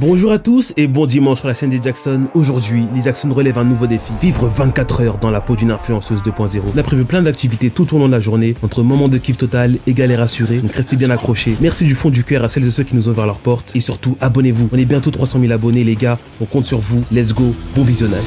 Bonjour à tous et bon dimanche sur la chaîne des Jackson. Aujourd'hui, les Jackson relèvent un nouveau défi. Vivre 24 heures dans la peau d'une influenceuse 2.0. On a prévu plein d'activités tout au long de la journée, entre moments de kiff total et galères assurées. Donc restez bien accrochés. Merci du fond du cœur à celles et ceux qui nous ont ouvert leurs portes. Et surtout, abonnez-vous. On est bientôt 300 000 abonnés les gars. On compte sur vous. Let's go. Bon visionnage.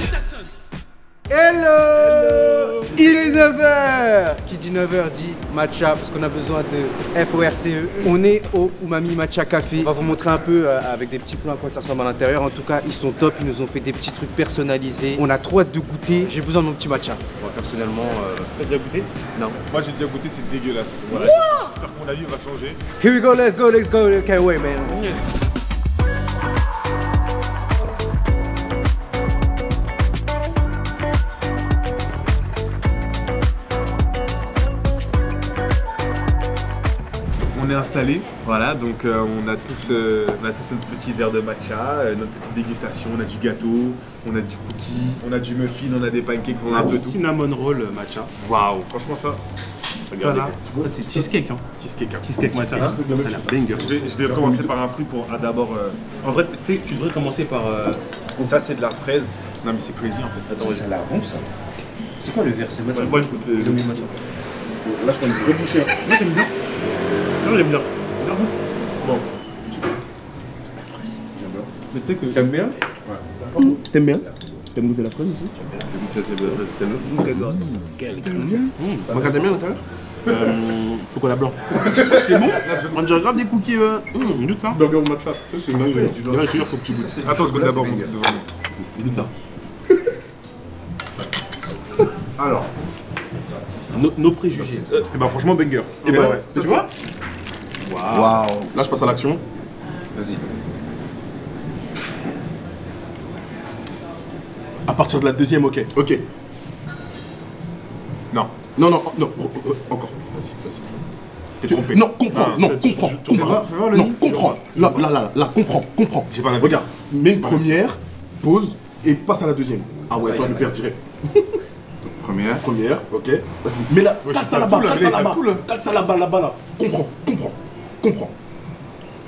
Hello, il est 9h. Qui dit 9h dit matcha parce qu'on a besoin de FORCE. On est au Umami Matcha Café. On va vous montrer un peu avec des petits plans à quoi ça ressemble à l'intérieur. En tout cas, ils sont top. Ils nous ont fait des petits trucs personnalisés. On a trop hâte de goûter. J'ai besoin de mon petit matcha. Moi, personnellement. T'as déjà goûté? Non. Moi j'ai déjà goûté, c'est dégueulasse. Voilà, j'espère que mon avis va changer. Here we go, let's go, let's go. Can't wait, man. Yes. On est installé, voilà, donc on a tous notre petit verre de matcha, notre petite dégustation, on a du gâteau, on a du cookie, on a du muffin, on a des pancakes, on a un peu tout. Cinnamon roll matcha. Waouh, franchement ça, regardez. Ça c'est cheesecake hein. Cheesecake. Hein. Cheesecake matcha. Ça a l'air banger. Je vais commencer par un fruit pour d'abord. En vrai, tu devrais commencer par. Ça c'est de la fraise. Non mais c'est crazy en fait. Attends, Ça a l'air bon ça. C'est quoi le verre? C'est matcha. Moi j'écoute le matcha. là je prends une vraie bouchée. Moi j'aime bien. Non, j'aime bien. Bon. Mais tu sais que. T'aimes bien? Ouais. T'aimes bien? T'aimes goûter la fraise aussi? Moi t'aimes bien l'intérieur? Chocolat blanc. C'est bon? On dirait grave des cookies. Goûte ça. Burger matcha. Ça c'est une dinguerie. Je faut que tu goûtes. Attends, je goûte d'abord. Goûte ça. Alors. Nos préjugés. Et bah franchement banger. Et bah ouais. tu vois? Waouh. Là je passe à l'action. Vas-y. À partir de la deuxième, ok. Ok. Non. Non, non, non, encore. Vas-y. T'es trompé. Non, comprends, non, comprends, comprends. Non, comprends. Là, comprends. J'ai pas la Regarde, mets une première, pause et passe à la deuxième. Ah ouais, toi le père direct. Première, ok. Vas-y, mais là, cale ça là-bas, cale ça là-bas, là. Comprends.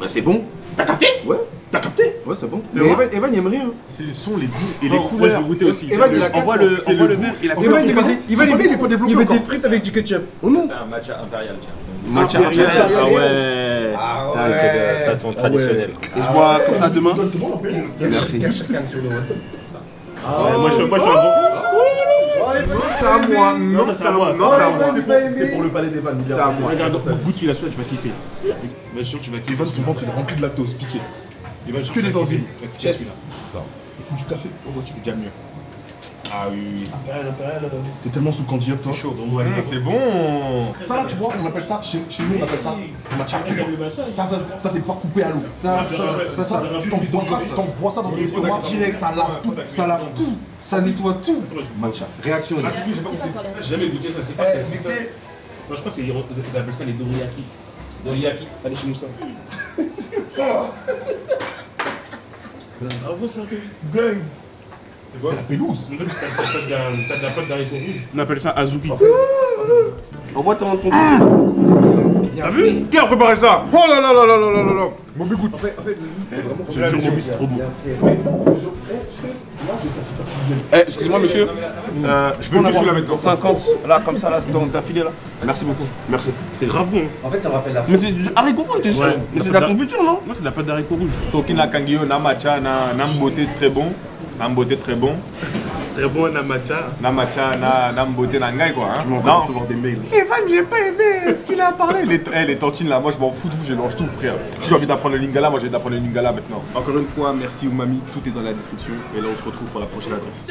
Bah c'est bon. T'as capté? Ouais. T'as capté? Ouais, c'est bon. Mais Evan il aime rien. C'est les sons, les goûts et les Moi je couleurs. vais goûter aussi. Evan, il a On voit le verre et la Evan, il est pas développé met des encore. frites avec du ketchup. Oh non. C'est un matcha impérial, tiens. Matcha Ah ouais. C'est de façon traditionnelle. Et je bois comme ça demain. Merci. Moi je suis un bon. C'est à moi. Non, c'est à moi. Non, c'est à moi. C'est pour le palais d'Evan. C'est à moi. Regarde, goûte celui-là, tu vas kiffer. Bien sûr, tu vas kiffer. Evan, son ventre il est rempli de lactose, pitié. Que des enzymes. C'est du café. C'est déjà mieux. Ah oui. T'es tellement sous candy up toi. Chaud, donc ouais. C'est bon. Ça là tu vois, on appelle ça, chez nous on appelle ça du matcha pur. Ça c'est pas coupé à l'eau. T'envoies ça dans ton estomac direct, ça lave tout, ça nettoie tout. Matcha. Réaction. J'ai jamais goûté ça, c'est pas ça. Moi je pense qu'ils appellent ça les doriyaki. Doriyaki. Allez chez nous ça. Ah ouais, c'est un peu. Dingue. C'est la pelouse. T'as de la pâte d'haricots rouges. On appelle ça azuki. Envoie ton T'as vu? Qui a préparé ça? Oh là là là là là là là. Bon, mais goûte. C'est trop bon. Excusez-moi monsieur, Je veux que celui-là maintenant. 50 là comme ça là d'affilée là. Merci beaucoup. Merci. C'est grave bon. En fait, ça me rappelle la Mais c'est du haricot rouge, t'es sûr? Ouais. Mais c'est de la confiture non? Moi c'est de la pâte d'haricots rouges. Soki na kangio na matcha na mbote très bon. Na mbote très bon. Très bon la matcha. Na matcha na mbote na ngai quoi. Hein. Je m'en vais recevoir des mails. Evan, j'ai pas aimé ce qu'il a parlé. Les tantines là, moi je m'en fous de vous, je lance tout frère. Si j'ai envie d'apprendre le lingala, moi j'ai d'apprendre le lingala maintenant. Encore une fois, merci Umami, tout est dans la description. Et là on se retrouve pour la prochaine adresse.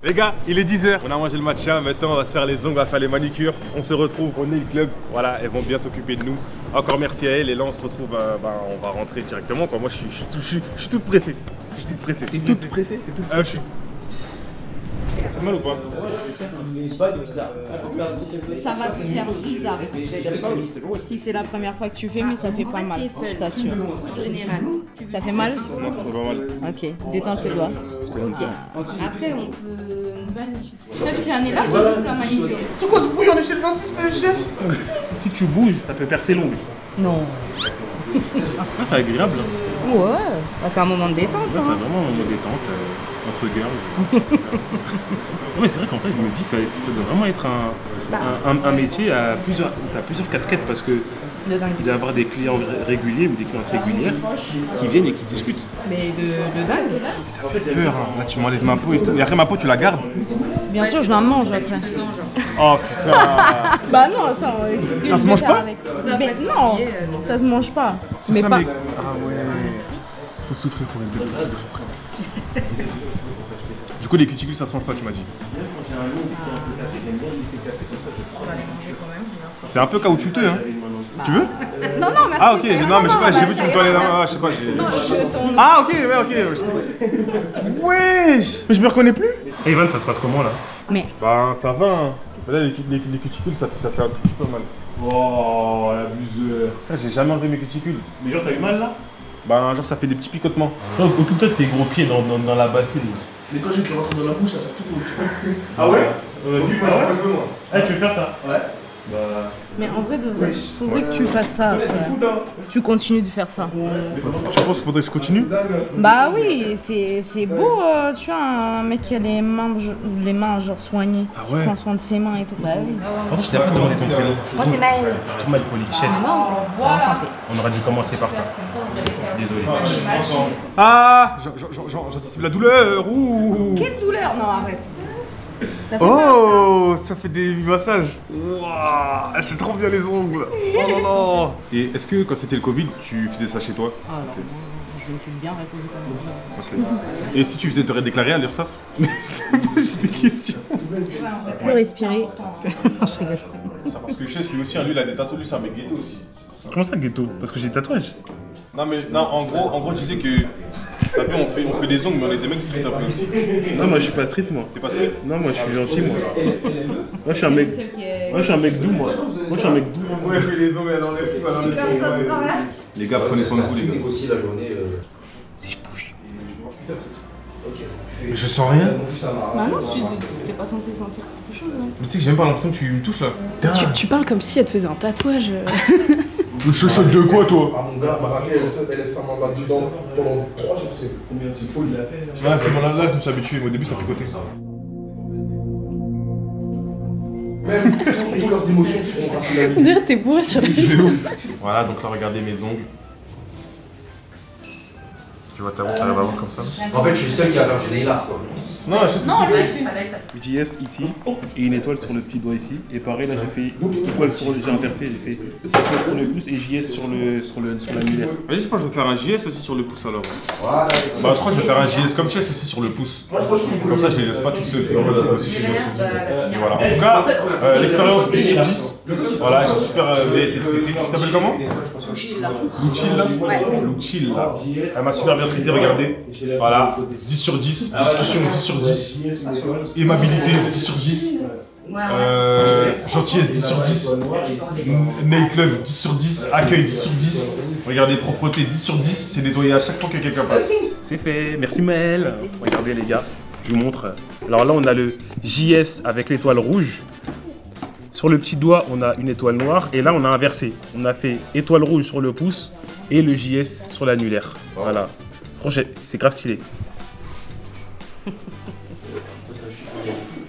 Les gars, il est 10h, on a mangé le matcha, maintenant on va se faire les ongles, on va faire les manicures. On se retrouve au Nail Club, voilà, elles vont bien s'occuper de nous. Encore merci à elles et là on se retrouve, on va rentrer directement quoi. Moi je suis toute pressée. T'es toute pressée? Ça fait mal ou pas? Ça va se faire bizarre. Si c'est la première fois que tu fais, mais ça fait pas mal, je t'assure. Général. Ça fait mal? Non, ça fait pas mal. Ok, détends tes doigts. Ok. Après, on peut. T'as vu, j'en ai là, ça m'a aidé. C'est quoi ce bruit? On est chez le dentiste, chef? Si tu bouges, ça peut percer l'ongle. Non. Ah, c'est agréable. Ouais, bah, c'est un moment de détente. Ouais, c'est Hein. vraiment un moment détente entre girls. Non, mais c'est vrai qu'en fait, je me dis, ça doit vraiment être un métier à plusieurs, où tu as plusieurs casquettes parce que De dingue. il doit y avoir des clients réguliers ou des clientes régulières qui viennent et qui discutent. Mais de dingue. Ça fait peur, hein. Là tu m'enlèves ma peau et tout. Et après ma peau tu la gardes. Bien sûr, je la mange après. Oh putain. Bah non, ça, qu'est-ce que Ça je se vais mange faire pas avec Mais non, ça se mange pas. C'est Mais ça, pas. mec. Ah ouais. Faut souffrir pour être belle, faut souffrir. Du coup les cuticules ça se mange pas tu m'as dit. C'est un peu caoutchouteux hein. Tu veux? Non, non, merci. Ah ok, c'est- non mais je sais pas, j'ai bah, vu tu ça me y tournais est, la non, main, je sais pas, j'ai... Ah, Ah ok, ouais, ok. Wesh. Mais je me reconnais plus. Et Evan, ça se passe comment là? Mais Bah ça va hein. Là les cuticules ça fait un tout petit peu mal. Oh, l'abuseur. J'ai jamais enlevé mes cuticules. Mais genre, t'as eu mal là? Bah genre ça fait des petits picotements. Occupe-toi de tes gros pieds dans la bassine. Mais quand je te rentre dans la bouche, ça sort tout le Ah ouais? Vas-y, Ah, tu veux faire ça? Ouais. Bah. Mais en vrai, faudrait que tu fasses ça. Après. Tu continues de faire ça. Tu penses qu'il faudrait que je continue? Bah oui, c'est beau, tu vois, un mec qui a les mains genre soignées. Ah ouais. Qui prend soin de ses mains et tout. Bah oui. Pardon, je t'ai pas demandé ton prénom. Moi, c'est Maëlle. Je suis trop mal poli. Chess. Enchanté. On aurait dû commencer par ça. Je suis désolé. Ah, j'anticipe la douleur. Ouh. Quelle douleur! Non, arrête. Ça fait Oh, ça fait des massages. Waouh, c'est trop bien les ongles. Oh non non. Et est-ce que quand c'était le Covid, tu faisais ça chez toi? Ah non, je me suis bien reposé comme ça. Ok. Et si tu faisais te déclaré à l'URSSAF? J'ai des questions. Plus respirer. Non, je rigole. Parce que Chess lui aussi, lui il a des tatouages, lui c'est un mec ghetto aussi. Comment ça, ghetto? Parce que j'ai des tatouages. Non mais non, en gros tu sais que t'as vu, on fait des ongles mais on est des mecs street un peu aussi. Non, moi je suis pas street, moi. T'es pas street? Non, moi je suis gentil, moi. Moi je suis un mec. Moi je suis un mec doux, moi. Moi je suis un mec doux. Ouais, fait les ongles, elle enlève tout, elle enlève tout. Les gars, prenez soin de vous, les gars. Aussi la journée. Si je bouge. Ok. Mais je sens rien. Bah non, t'es pas censé sentir quelque chose. Hein. Mais tu sais que j'ai même pas l'impression que tu me touches là. Tu parles comme si elle te faisait un tatouage. Le chochotte de quoi toi? Ah mon gars, Maraké, elle laisse sa main là-dedans pendant 3 jours, c'est. Combien de fois il l'a fait? Ouais, c'est bon, là je me suis habitué, mais au début ça picotait. Même toutes leurs émotions seront rationalisées. Dire t'es bourré sur les jambes. Voilà, donc là regardez mes ongles. Tu vois ta route, t'arrives à voir comme ça? En fait, je suis le seul qui va faire du nail art quoi. Non, je sais JS ici et une étoile sur le petit doigt ici. Et pareil, là j'ai fait étoile sur le. J'ai inversé, j'ai fait étoile sur le pouce et JS sur l'annulaire. Vas-y, je pense que je vais faire un JS aussi sur le pouce alors. Voilà. Bah, je crois que je vais faire un JS comme Chess aussi sur le pouce. Comme ça, je les laisse pas tout seuls. Aussi, je suis et voilà. En tout cas, l'expérience 10 sur 10. Voilà, j'ai super. Tu t'appelles comment? Lucilla. Lucilla. Elle m'a super bien traité, regardez. Voilà, 10 sur 10. Discussion 10 sur 10. Aimabilité 10 sur 10. Gentillesse 10 sur 10. Nail club 10 sur 10. Accueil 10 sur 10. Regardez, propreté 10 sur 10. C'est nettoyé à chaque fois que quelqu'un passe. C'est fait, merci Maël. Regardez les gars, je vous montre. Alors là on a le JS avec l'étoile rouge. Sur le petit doigt on a une étoile noire et là on a inversé. On a fait étoile rouge sur le pouce et le JS sur l'annulaire. Voilà. Franchement c'est grave stylé.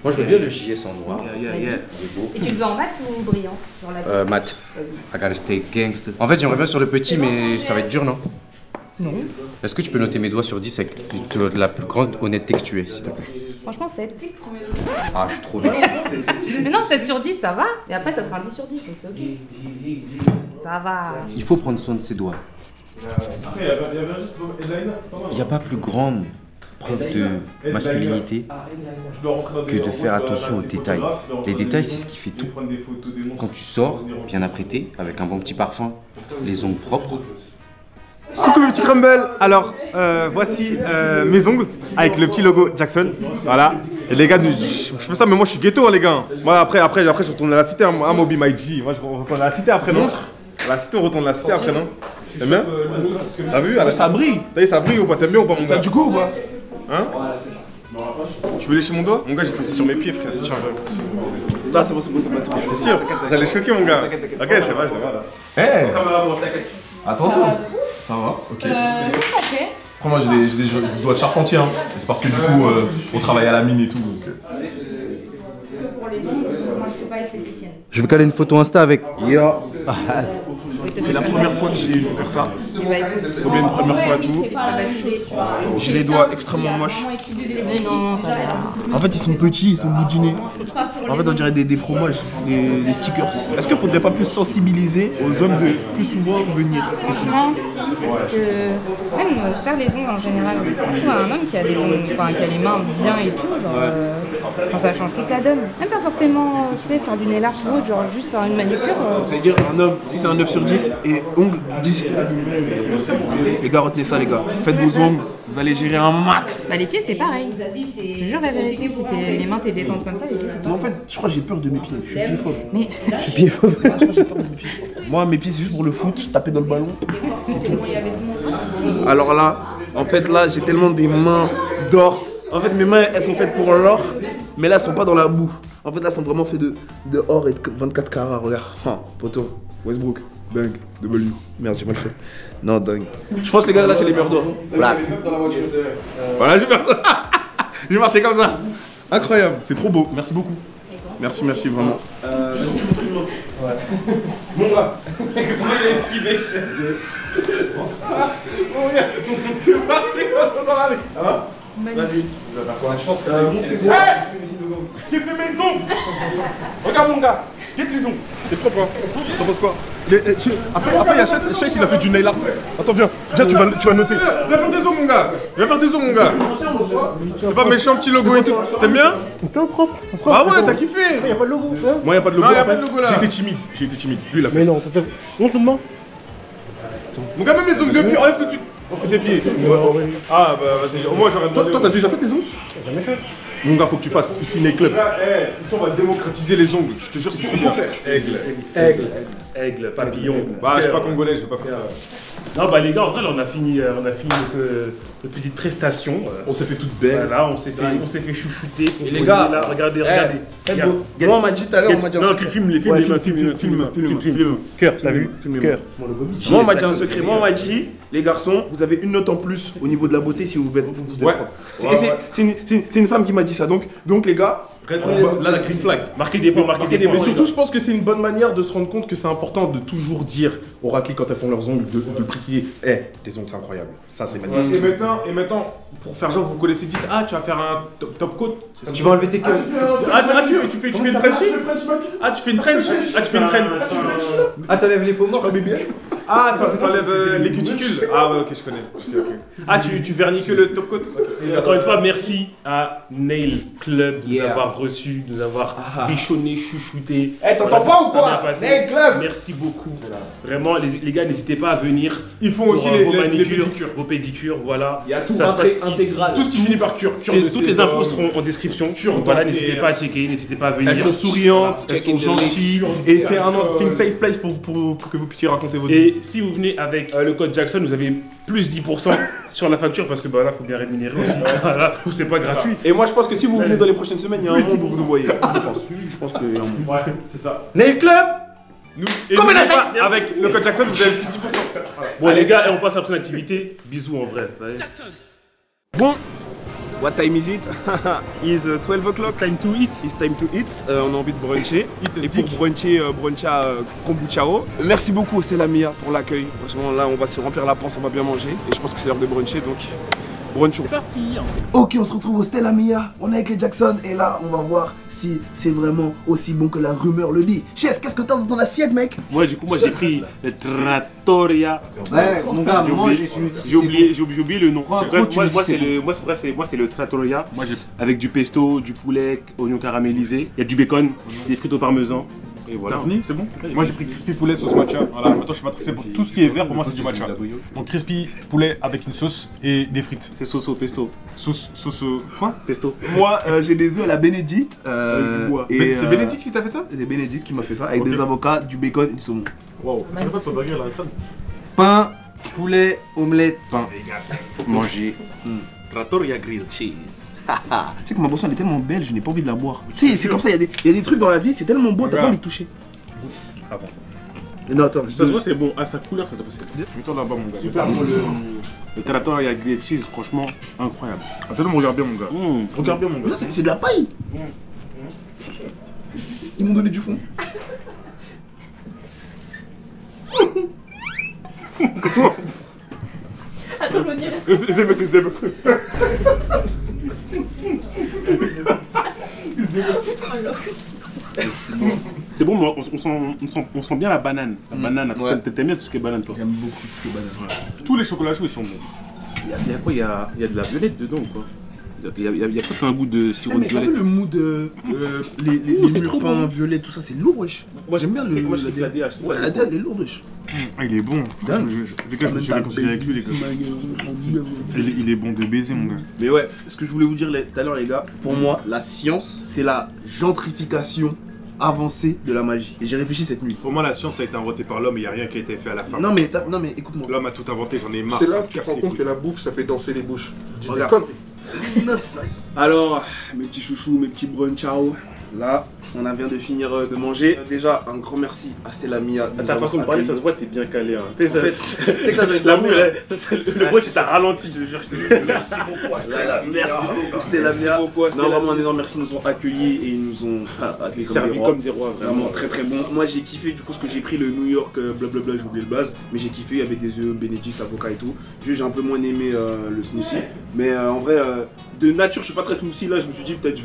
Moi je veux bien le JS en noir. Et tu le veux en mat ou brillant? Genre la Mat. I gotta stay gangster. En fait j'aimerais bien sur le petit mais ça va être dur non? Non. Est-ce que tu peux noter mes doigts sur 10 avec la plus grande honnêteté que tu es s'il te plaît? Franchement, 7. Ah je suis trop vexé. Mais non, 7 sur 10, ça va. Et après, ça sera un 10 sur 10, donc c'est ok. Ça va. Il faut prendre soin de ses doigts. Il n'y a pas plus grande preuve de masculinité que de faire attention aux détails. Les détails, c'est ce qui fait tout. Quand tu sors, bien apprêté, avec un bon petit parfum, les ongles propres. Coucou mes petits crumbles. Alors voici mes ongles avec le petit logo Jackson. Voilà. Et les gars, je fais ça mais moi je suis ghetto les gars. Moi après je retourne à la cité, hein, Moby My G. Moi je retourne à la cité après non? À la cité on retourne à la cité après non? T'aimes bien? T'as vu? Ça brille. T'as vu ça brille ou pas? T'aimes bien ou pas mon gars? Du coup ou pas? Hein? Tu veux lécher mon doigt? Mon gars j'ai fait ça sur mes pieds frère. Tiens. Ça c'est bon. T'es sûr? J'allais choquer mon gars. Ok je sais pas, je sais pas là. Hey. Attention. Ça va, ok. Ok. Après, moi, j'ai des doigts de charpentier. Hein. C'est parce que du coup, on travaille à la mine et tout. Donc, Pour les ongles, moi je suis pas esthéticienne. Je vais caler une photo Insta avec. Yo. c'est la première fois que je vais faire ça. Et bah écoute, Faut bien une première fois à tout. c'est pas baptisé, tu vois. J'ai les doigts extrêmement moches. En fait, ils sont petits, ils sont boudinés. En fait, on dirait des fromages, des stickers. Est-ce qu'il faudrait pas plus sensibiliser aux hommes de plus souvent venir ici? Non, si, parce que même faire les ongles en général, je trouve un homme qui a des ongles, enfin qui a les mains bien et tout, genre, enfin, ça change toute la donne. Même pas forcément, tu sais, faire du nail art ou autre, genre juste faire une manucure. Ça veut dire un homme, si c'est un 9 sur 10 et ongles 10. Les gars, retenez ça, les gars. Faites vos ongles, vous allez gérer un max. Bah les pieds c'est pareil. Je te jure la vérité, si les mains t'es détentes comme ça, les pieds c'est Mais en pareil. fait, je crois que j'ai peur de mes pieds. Je suis pied-phobe. Mais Je suis pied-phobe. Je crois que j'ai peur de mes pieds. Moi, mes pieds, c'est juste pour le foot, taper dans le ballon. Alors là, en fait, là, j'ai tellement des mains d'or. En fait, mes mains, elles sont faites pour l'or, mais là, elles sont pas dans la boue. En fait, là, elles sont vraiment faites de or et de 24 carats. Regarde, poteau, Westbrook, dingue, W. Merde, j'ai mal fait. Non, dingue. Je pense que les gars, là, c'est les murs d'or. Voilà. Voilà, j'ai fait ça. J'ai marché comme ça. Incroyable. C'est trop beau. Merci beaucoup. Merci, merci vraiment. Mon gars. Comment il a esquivé, Vas-y. J'ai fait mes ongles. Regarde mon gars, guette les ongles. C'est propre, hein. T'en penses quoi? Après, il y a Chase, il a fait du nail art. Attends, viens, tu vas noter. Viens faire des ongles mon gars. Viens faire des ongles mon gars. C'est pas méchant, petit logo et tout. T'aimes bien? T'es propre. Ah ouais, t'as kiffé. Il n'y a pas de logo. Moi, il n'y a pas de logo. Non, y a en pas fait. de logo, là. J'ai été timide. Lui, il a fait. Mais non, montre-le-moi. Mon gars, même les ongles de pied, enlève tout de suite. On fait tes pieds. Ah bah vas-y, au moins j'aurais demandé. Toi, t'as déjà fait tes ongles? Jamais fait. Mon gars, faut que tu fasses ici Nail Club. Ici on va démocratiser les ongles. Je te jure, c'est trop bien. Aigle, papillon. Bah je suis pas congolais, je vais pas faire ça. Non bah les gars, en vrai là, on a fini notre petite prestation. On s'est fait toute belle. Voilà, on s'est fait chouchouter. Et les gars, là, regardez. Moi, on m'a dit tout à l'heure, on m'a dit un Non, secret. tu filmes les films. Cœur, t'as vu? Cœur. Moi, on m'a dit un secret. Moi, on m'a dit, les garçons, vous avez une note en plus au niveau de la beauté si vous êtes propre. C'est une femme qui m'a dit ça. Donc les gars, Là la green flag. Marquez des points, marquez des points. mais surtout, je pense que c'est une bonne manière de se rendre compte que c'est important de toujours dire aux raclés quand elles font leurs ongles, de préciser, tes ongles c'est incroyable. Ça c'est magnifique. Et maintenant, pour faire genre vous connaissez 10, tu vas faire un top coat. Tu vas enlever tes queues. Tu fais une Frenchie. Tu fais une French. Ah, t'enlèves les peaux mortes. Ah, t'enlèves les cuticules. Ah ouais, ok, je connais. Ah, tu vernis que le top coat. Et encore une fois, merci à Nail Club de nous avoir reçus, de nous avoir bichonné, chouchouté. T'entends pas ou quoi? Nail Club. Merci beaucoup. Vraiment, les gars, n'hésitez pas à venir. Ils font aussi vos les manicures, pédicures. vos pédicures, voilà. Il y a tout Ça se passe intégral. Tout ce qui finit par cure. Toutes les infos seront en description. Donc voilà, n'hésitez pas à checker, n'hésitez pas à venir. Elles sont souriantes, elles sont gentilles, et c'est une safe place pour que vous puissiez raconter votre vie. Et si vous venez avec le code Jackson, vous avez plus 10% sur la facture parce que bah là, faut bien rémunérer aussi. Voilà, c'est pas gratuit. Et moi, je pense que si vous venez dans les prochaines semaines, il y a un monde où vous nous voyez. Je pense qu'il y a un monde. Ouais, c'est ça. Nail Club. Comme la avec le code Jackson, vous avez plus 10%. Bon les gars, et on passe à la prochaine activité. Bisous en vrai. Bon, what time is it? It's 12 o'clock. It's time to eat. It's time to eat. On a envie de bruncher. Et pour bruncher, bruncha kombuchao. Merci beaucoup Stella Mia pour l'accueil. Franchement, là, on va se remplir la panse, on va bien manger. Et je pense que c'est l'heure de bruncher, donc brunchons. C'est parti. Ok, on se retrouve au Stella Mia. On est avec les Jackson et là, on va voir si c'est vraiment aussi bon que la rumeur le dit. Chess, qu'est-ce que t'as dans ton assiette, mec? Moi, du coup, j'ai pris le Trattoria. Ouais, mon gars, J'ai oublié le nom. Moi, c'est le Trattoria. Moi, j'ai Avec du pesto, du poulet, oignons caramélisés. Il y a du bacon, des frites au parmesan. Et voilà. T'as fini, c'est bon? Moi j'ai pris crispy poulet sauce matcha. Voilà, maintenant je suis matrixé pour tout ce qui est vert, pour moi c'est du matcha. Donc crispy poulet avec une sauce et des frites. C'est sauce au pesto. Sauce quoi? Pesto. Moi, j'ai des œufs à la Bénédicte. Mais c'est Bénédicte qui t'a fait ça? C'est Bénédicte qui m'a fait ça, avec des avocats, du bacon et du saumon. Waouh, tu sais pas sur la crème? Pain, poulet, omelette, pain. Manger. Trattoria grilled cheese. Tu sais que ma boisson elle est tellement belle, je n'ai pas envie de la boire. Tu sais, c'est comme ça, il y a des trucs dans la vie, c'est tellement beau, t'as pas envie de toucher. Avant. Non, attends, Ça se voit, c'est bon. À sa couleur, ça se voit. Mets-toi là-bas, mon gars. Super bon le tarator avec des cheese, franchement incroyable. Attends, regarde bien, mon gars. Regarde bien, mon gars. Ça, c'est de la paille. Ils m'ont donné du fond. Attends, on y reste. C'est bon, mais on sent bien la banane. La banane, Ouais. t'aimes bien tout ce qui est banane, toi? J'aime beaucoup tout ce qui est banane. Tous les chocolats chauds, ils sont bons. Il y a quoi? Il y a de la violette dedans, quoi. Il y a presque un goût de sirop de Mais t'as vu violette. le mood de les c'est murs trop peints bon. violets, tout ça, c'est lourd, wesh. Moi J'aime bien le. Moi, je kiffe la DH. Ouais, la DA, elle est lourde, wesh. Ah, il est bon. Dingue. Les gars, je me suis réconcilié avec lui, les gars. Il est bon de baiser, mon gars. Mais ouais, ce que je voulais vous dire tout à l'heure, les gars, pour moi, la science, c'est la gentrification avancée de la magie. Et j'ai réfléchi cette nuit. Pour moi, la science a été inventée par l'homme et il n'y a rien qui a été fait à la fin. Non, mais écoute-moi. L'homme a tout inventé, j'en ai marre. C'est là ça que tu te casse rends les compte couilles. que la bouffe, ça fait danser les bouches. Dis des Regarde. conneries. Alors, mes petits chouchous, mes petits brunch ciao. Là, on vient de finir de manger. Déjà, un grand merci à Stella Mia. de nous Ta façon de avoir parler, ça accueillis. se voit, t'es bien calé. Hein. En fait, tu sais que là, j'avais L'amour, dormi, le bruit, t'as ralenti, je te jure. Merci beaucoup, Stella. Merci beaucoup, Stella Mia. Non, vraiment un énorme merci. Ils nous ont accueillis et ils nous ont accueillis Servi comme des rois, Vraiment très très bon. Moi, j'ai kiffé du coup ce que j'ai pris le New York blablabla, j'ai oublié le base. Mais j'ai kiffé avec des œufs, Benedict, avocat et tout. Juste, j'ai un peu moins aimé le smoothie. Mais en vrai, de nature, je suis pas très smoothie. Là, je me suis dit peut-être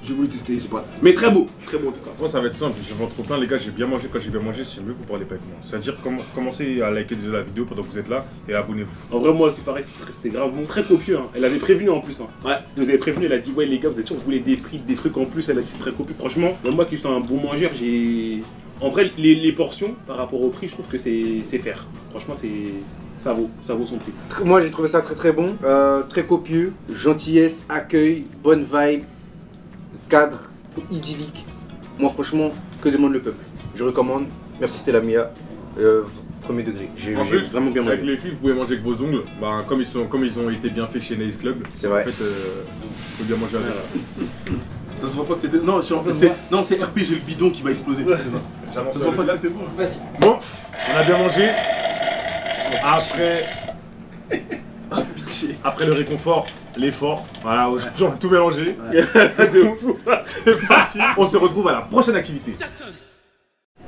j'ai voulu tester, je sais pas. Mais très beau en tout cas. Moi, ça va être simple, je vends trop plein, les gars. J'ai bien mangé. Quand j'ai bien mangé, si mieux, vous parlez pas avec moi. C'est-à-dire, commencez à liker déjà la vidéo pendant que vous êtes là et abonnez-vous. En vrai, moi, c'est pareil, c'était grave bon, très copieux. Hein. Elle avait prévenu en plus. Hein. Ouais. Elle nous avait prévenu, elle a dit, ouais, les gars, vous êtes sûrs que vous voulez des frites, des trucs en plus. Elle a dit, c'est très copieux. Franchement, moi qui suis un bon mangeur, j'ai. En vrai, les portions, par rapport au prix, je trouve que c'est faire. Franchement, ça vaut son prix. Moi j'ai trouvé ça très très bon, très copieux, gentillesse, accueil, bonne vibe, cadre idyllique. Moi franchement, que demande le peuple? Je recommande, merci Stella Mia, premier degré. J'ai En plus, vraiment bien mangé. avec les filles, vous pouvez manger avec vos ongles. Bah, comme ils ont été bien faits chez Nails Club. C'est vrai. En fait, faut bien manger avec. Ça se voit pas que c'était. Non, c'est RPG le bidon qui va exploser. C'est ça. Ça se voit pas que c'était bon. Vas-y. Bon, on a bien mangé. Après le réconfort, l'effort, voilà, on a tout mélangé. De ouf. C'est parti. On se retrouve à la prochaine activité.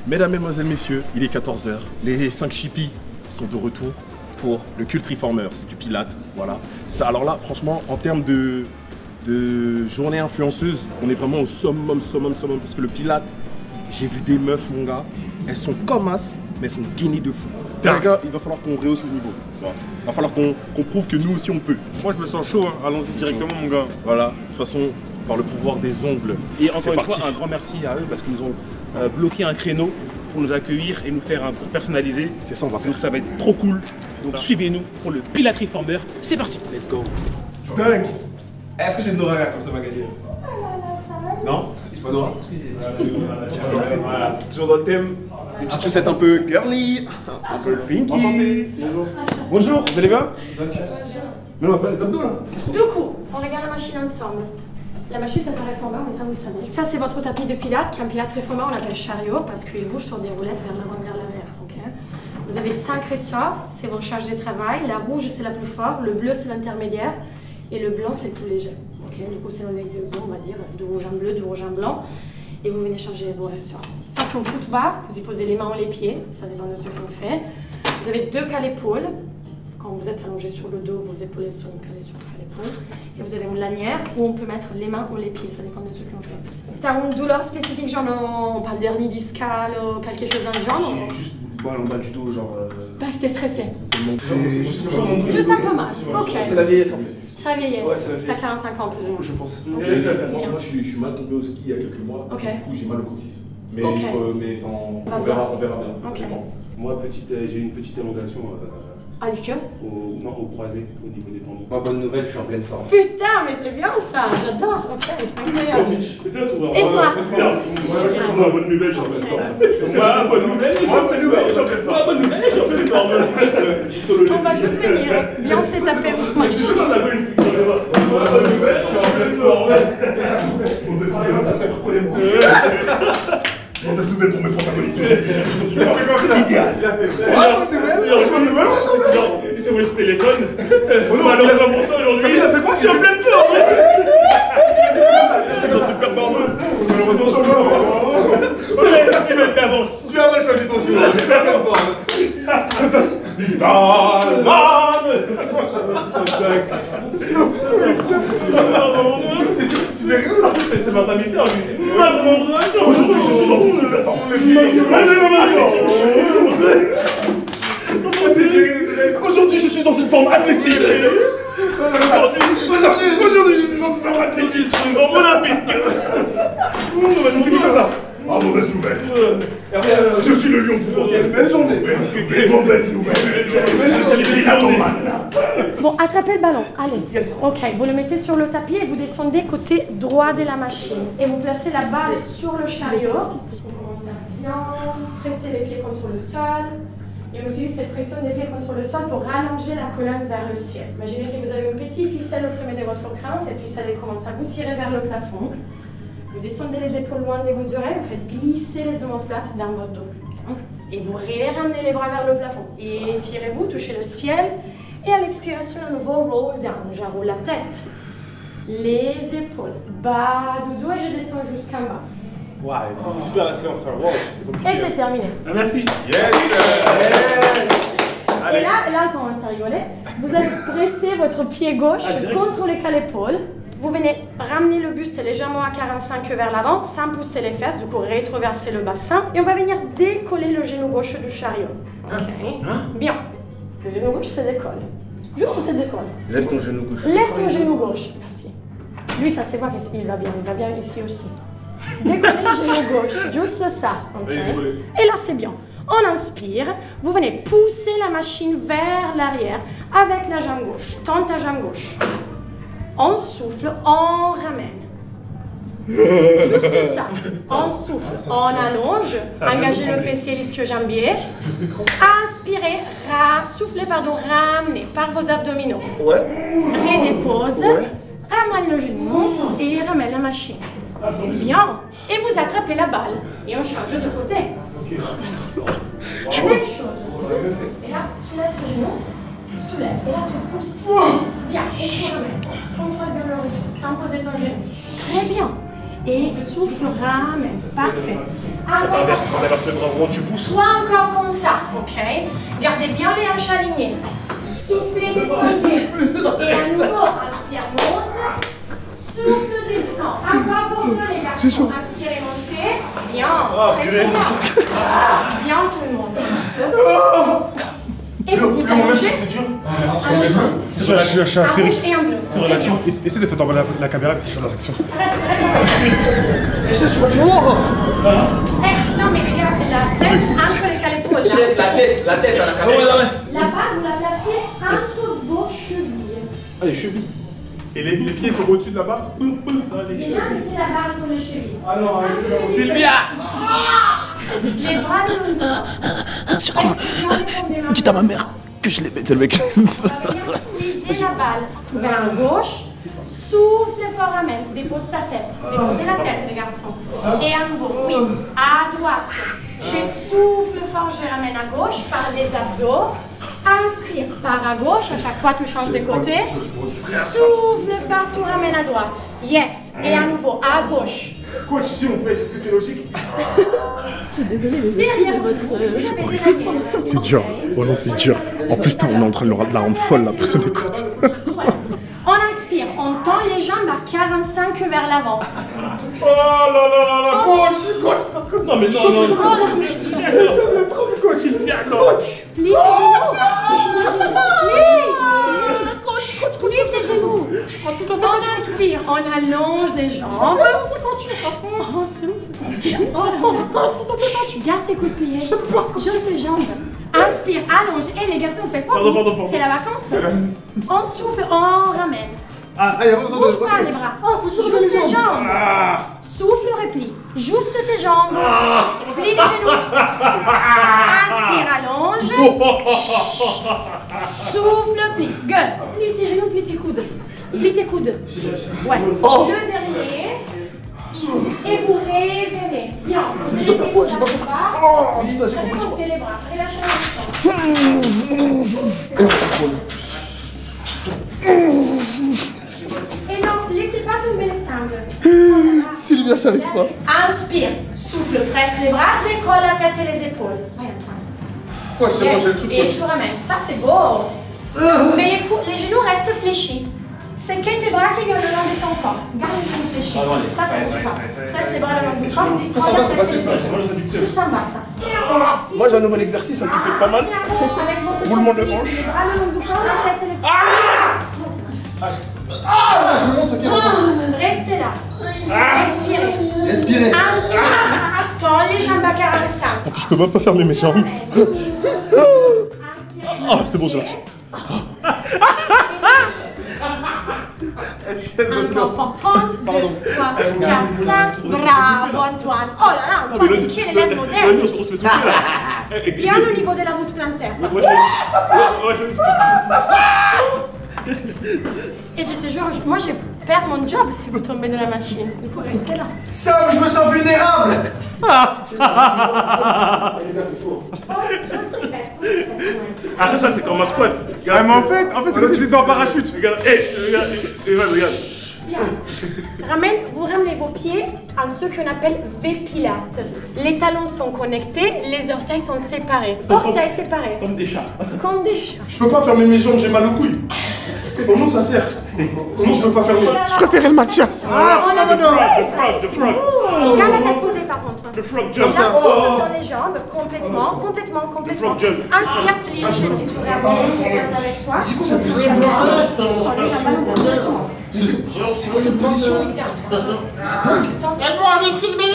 Mesdames, Mesdemoiselles, Messieurs, il est 14h. Les 5 chippies sont de retour pour le Cult Reformer. C'est du Pilate, voilà. Ça, alors là, franchement, en termes de journée influenceuse, on est vraiment au summum, parce que le Pilate, j'ai vu des meufs, mon gars, elles sont comme as, mais elles sont guinées de fou. Les gars, il va falloir qu'on rehausse le niveau. Voilà. Il va falloir qu'on prouve que nous aussi on peut. Moi, je me sens chaud, hein. Allons-y directement, mon gars. Voilà, de toute façon, par le pouvoir des ongles. Et encore c'est une parti. fois, un grand merci à eux parce qu'ils nous ont bloqué un créneau pour nous accueillir et nous faire un cours personnalisé. C'est ça, on va faire. Donc ça va être trop cool. Donc suivez-nous pour le Pilate Reformer. C'est parti. Let's go. Dingue. Est-ce que j'ai de l'oreille comme ça va gagner? Non? Non. Voilà. Toujours dans le thème. Des petites chaussettes un peu girly, un peu pinky. Enchanté. Bonjour. Bonjour, vous allez bien? Mais on va faire les abdos là. Du coup, on regarde la machine ensemble. La machine s'appelle Reformer, mais ça vous le savez. Ça, c'est votre tapis de Pilate, qui est un Pilate Reformer, on l'appelle chariot, parce qu'il bouge sur des roulettes vers l'avant et vers l'arrière. Okay. Vous avez 5 ressorts, c'est vos charges de travail. La rouge, c'est la plus forte, le bleu, c'est l'intermédiaire, et le blanc, c'est le plus léger. Okay. Du coup, c'est nos exos, on va dire, du rouge en bleu, du rouge en blanc. Et vous venez charger vos ressorts. Ça, c'est un foot bar, vous y posez les mains ou les pieds, ça dépend de ce qu'on fait. Vous avez 2 cales épaules. Quand vous êtes allongé sur le dos, vos épaules sont calées sur l'épaule. Et vous avez une lanière où on peut mettre les mains ou les pieds, ça dépend de ce qu'on fait. T'as une douleur spécifique, genre on parle d'hernie discale ou quelque chose dans le genre? J'ai juste mal en bas du dos, genre. Bah, t'es stressé. C'est juste mon dos. Juste un peu mal. Ok. C'est la vieillesse en fait. C'est la vieillesse. Ouais, c'est la vieillesse. T'as 45 ans plus ou moins. Je pense. Ok. Moi, je suis mal tombé au ski il y a quelques mois. Ok. Du coup, j'ai mal au coccyx. Mais, Ok. mais sans... Pas on verra bien. Ok. Ça dépend. Moi, j'ai une petite élongation Ah, l'ischio? au croisé, au niveau des tendons. Moi, bonne nouvelle, je suis en pleine forme. Putain, mais c'est bien ça, j'adore. Ok, incroyable. Et toi? Moi, bonne nouvelle, je suis en pleine forme. Moi, bonne nouvelle, je suis en pleine forme. Moi, bonne nouvelle, je suis en pleine forme. On va juste venir. Bien, on s'est tapé votre machine. Moi, bonne nouvelle, je suis en pleine forme. On devrait ça se reconnaît. Mauvaise nouvelle pour mes protagonistes. idéal. Il s'est volé ce téléphone. Malheureusement pour toi aujourd'hui. Il a fait quoi? Tu es en pleine forme. C'est dans super forme. Malheureusement, je suis en Tu l'as estimé d'avance. Tu as mal choisi ton jeu. Super forme. C'est Martin Mystère, lui. Aujourd'hui, je suis dans une super forme. Aujourd'hui, je suis dans une forme athlétique. Aujourd'hui, je suis dans une forme athlétique. Je suis une forme olympique. C'est qui comme ça? Ah, mauvaise nouvelle. Je suis le lion de vous. Belle journée. Mauvaise nouvelle. Je suis l'atoman. Bon, attrapez le ballon. Allez. Yes. Ok, vous le mettez sur le tapis et vous descendez côté droit de la machine. Et vous placez la balle sur le chariot. Vous commencez à bien presser les pieds contre le sol. Et on utilise cette pression des pieds contre le sol pour rallonger la colonne vers le ciel. Imaginez que vous avez une petite ficelle au sommet de votre crâne. Cette ficelle elle commence à vous tirer vers le plafond. Vous descendez les épaules loin de vos oreilles, vous faites glisser les omoplates dans votre dos. Et vous ramenez les bras vers le plafond. Et étirez-vous, touchez le ciel. Et à l'expiration, à nouveau, roll down. J'enroule la tête, les épaules, bas du dos et je descends jusqu'en bas. Waouh, c'était super la séance. Wow, c'était compliqué. Et c'est terminé. Merci. Yes. Et là, on commence à rigoler. Vous allez presser votre pied gauche contre l'épaule. Vous venez ramener le buste légèrement à 45 vers l'avant, sans pousser les fesses, du coup rétroverser le bassin. Et on va venir décoller le genou gauche du chariot. Ok. Bien. Le genou gauche se décolle. Juste se décolle. Lève ton genou gauche. Lève ton genou gauche. Merci. Lui, ça c'est voir qu'il va bien. Il va bien ici aussi. Décollez le genou gauche. Juste ça. Okay. Et là, c'est bien. On inspire. Vous venez pousser la machine vers l'arrière avec la jambe gauche. Tente ta jambe gauche. On souffle, on ramène. Juste ça. On souffle, on allonge. Engagez le fessier ischio-jambier. Inspirez, soufflez, ramenez par vos abdominaux. Ouais. Redépose. Ramène le genou et ramène la machine. Bien. Et vous attrapez la balle. Et on change de côté. Même chose. Et là, soulève ce genou. Soulève. Et là, tu pousses. Bien. Et tu ramènes. Contrôle bien le rythme. Sans poser ton genou. Très bien. Et souffle, ramène. Parfait. Inverse le bras rond, tu pousses. Soit encore comme ça. Ok. Gardez bien les hanches alignées. Soufflez, descendez. Et à nouveau, inspire, monte. Souffle, descend. Encore pour vous les garçons. Inspirez, montez. Bien. Très bien. Bien tout le monde. Et vous vous allongez. C'est dur. C'est relatif, je suis astérix. C'est relatif. Essaye de faire tomber la caméra, mais c'est sur la réaction. Reste. Non mais regarde, la tête entre les l'épaule. Chaise, la tête à la caméra. La balle, vous la placez entre vos chevilles. Ah, les chevilles. Et les pieds sont au-dessus de la barre. Déjà, mettez la barre entre les chevilles. Ah non, Sylvia. Les bras de l'autre. Dites à ma mère que je l'ai bête, c'est le mec. Squeezez la balle vers la gauche. Souffle fort, ramène. Dépose ta tête. Déposez la tête, les garçons. Et à nouveau, oui. À droite. Je souffle fort, je ramène à gauche par les abdos. Inspire par à gauche. À chaque fois, tu changes de côté. Souffle fort, tu ramènes à droite. Yes. Et à nouveau, à gauche. Coach, si on fait, est-ce que c'est logique? Désolée, derrière votre. C'est dur. Oh non, c'est dur. En plus, on est en train de la rendre folle, la personne écoute. On inspire, on tend les jambes à 45 vers l'avant. Oh là là là là, coach. Non mais non. J'avais trop de coach. Plie tes genoux. On inspire, on allonge les jambes. On souffle. Garde tes coups de pied. Juste tes jambes. Inspire, allonge. Et les garçons, faites pas. C'est la vacance. On souffle, on ramène. Il y a pas besoin de bouge pas les bras. Juste tes jambes. Souffle, replie. Juste tes jambes. Plie les genoux. Inspire, allonge. Souffle, plie. Gueule. Plie tes genoux, plie tes coudes. Plie tes coudes. Ouais. Le dernier. Et vous révélez. Bien. Je dois faire quoi? J'ai pas compris. Oh, dis-toi, j'ai compris. Remontez les bras. Relâchez les Et non, laissez pas tomber les sangles. Sylvia, j'arrive pas. Inspire, souffle, presse les bras, décolle la tête et les épaules. Regarde, toi. Ouais, c'est bon, j'ai le truc. Et tu ramènes. Ça, c'est beau. Mais les genoux restent fléchis. C'est que tes bras qui viennent le long de ton corps. Garde les genoux fléchis. Ça, ça bouge pas. Presse les bras le long du corps. Ça va, c'est passé ça. Juste en bas, ça. Moi j'ai un nouvel exercice, un petit peu pas mal. Roulement de hanche. Les bras le long du corps, la tête et les épaules. Je monte, ok. Restez là. Respirez. Respirez. Inspire. Tends les jambes à 45. En plus, je peux même pas fermer mes jambes. Ah, c'est bon, je lâche. Encore pour 32, 3, 4, 5. Bravo Antoine. Oh là là, Antoine, qui est l'élève moderne. On se fait souffler là. Bien au niveau de la voûte plantaire. Et je te jure, moi je perds mon job si vous tombez de la machine. Il faut rester là. Ça, je me sens vulnérable. Après ça, c'est comme un squat. Ah, mais en fait, c'est comme si tu étais en parachute. Regarde, regarde. Bien. Vous ramenez vos pieds en ce qu'on appelle V-Pilates. Les talons sont connectés, les orteils sont séparés. Orteils séparés. Comme des chats. Comme des chats. Je peux pas fermer mes jambes, j'ai mal aux couilles. Au moins ça sert. Au moins je peux pas fermer. Je préférais le matcha. Ah, non, non, non. The frog. Garde la tête posée par contre. The frog Là, jump. souffle dans les jambes, complètement. Inspire, plie. Je vais tout regarder avec toi. C'est quoi cette position? Tends les jambes à l'envers, recommence. C'est quoi cette position? C'est dingue. Aide-moi à les filmer.